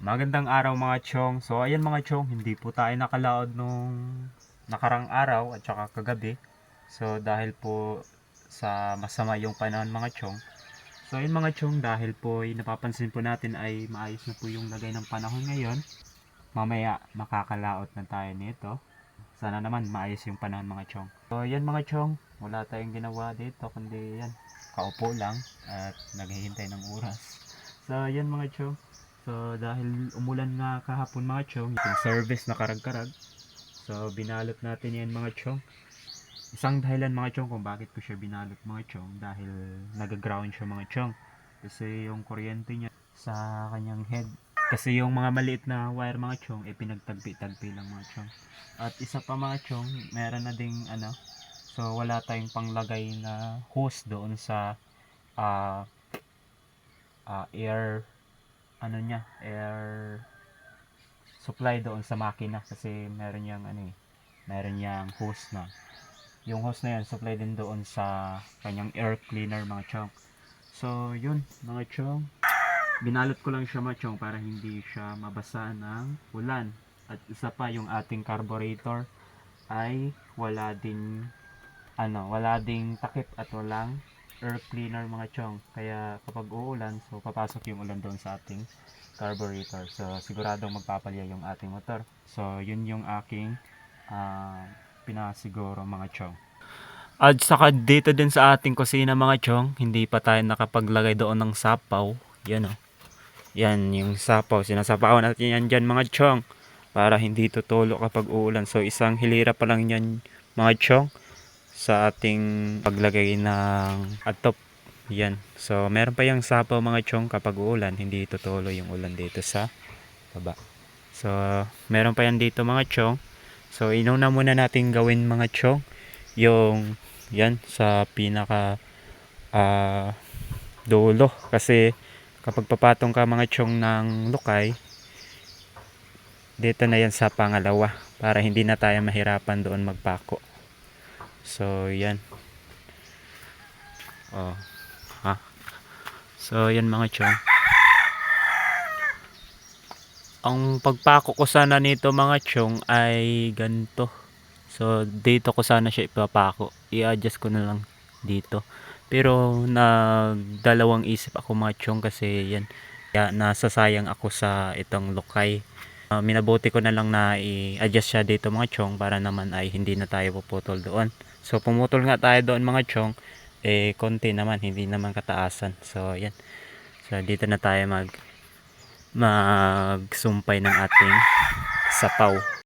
Magandang araw mga chong. So ayan mga chong, hindi po tayo nakalaod nung nakarang araw at saka kagabi. So dahil po sa masama yung panahon mga chong. So ayun mga chong, dahil po napapansin po natin ay maayos na po yung lagay ng panahon ngayon. Mamaya makakalaot na tayo nito. Sana naman maayos yung panahon mga chong. So yan mga chong, wala tayong ginawa dito kundi yan, kaupo lang at naghihintay ng oras. So yan mga chong. So dahil umulan nga kahapon mga chong, yung service na karag-karag. So binalot natin yan mga chong. Isang dahilan mga chong kung bakit ko siya binalot mga chong, dahil nag-ground siya mga chong. Kasi yung kuryente niya sa kanyang head, kasi yung mga maliit na wire mga chong, pinagtagpi-tagpi lang mga chong. At isa pa mga chong, meron na ding so wala tayong panglagay na hose doon sa ah, air air supply doon sa makina, kasi meron yang hose na. Yung hose na yan supply din doon sa kanyang air cleaner mga chong. So yun mga chong, binalot ko lang siya mga chong para hindi siya mabasa ng ulan. At isa pa, yung ating carburetor ay wala ding takip at walang air cleaner mga chong. Kaya kapag uulan, so papasok yung ulan doon sa ating carburetor. So siguradong magpapalya yung ating motor. So yun yung aking pinasiguro mga chong. At saka dito din sa ating kusina mga chong, hindi pa tayo nakapaglagay doon ng sapaw. Yan o. Yan yung sapaw. Sinasapawan natin yan dyan mga chong, para hindi tutulo kapag uulan. So isang hilira pa lang yan mga chong sa ating paglagay ng atop. Yan. So meron pa yung sapaw mga chong, kapag uulan hindi tutulo yung ulan dito sa baba. So meron pa yan dito mga chong. So inuna muna natin gawin mga chong yung yan sa pinaka dulo, kasi kapag papatong ka mga chong ng lukay, dito na yan sa pangalawa, para hindi na tayo mahirapan doon magpako. So yan. So yan mga chong. Ang pagpako ko sana nito mga chong ay ganito. So dito ko sana siya ipapako. I-adjust ko na lang dito. Pero nagdalawang isip ako mga chong, kasi yan, kaya nasasayang ako sa itong lukay. Minabuti ko na lang na i-adjust siya dito mga chong, para naman ay hindi na tayo puputol doon. So pumutol nga tayo doon mga chong, konti naman, hindi naman kataasan. So yan. So dito na tayo magsumpay ng ating sapaw.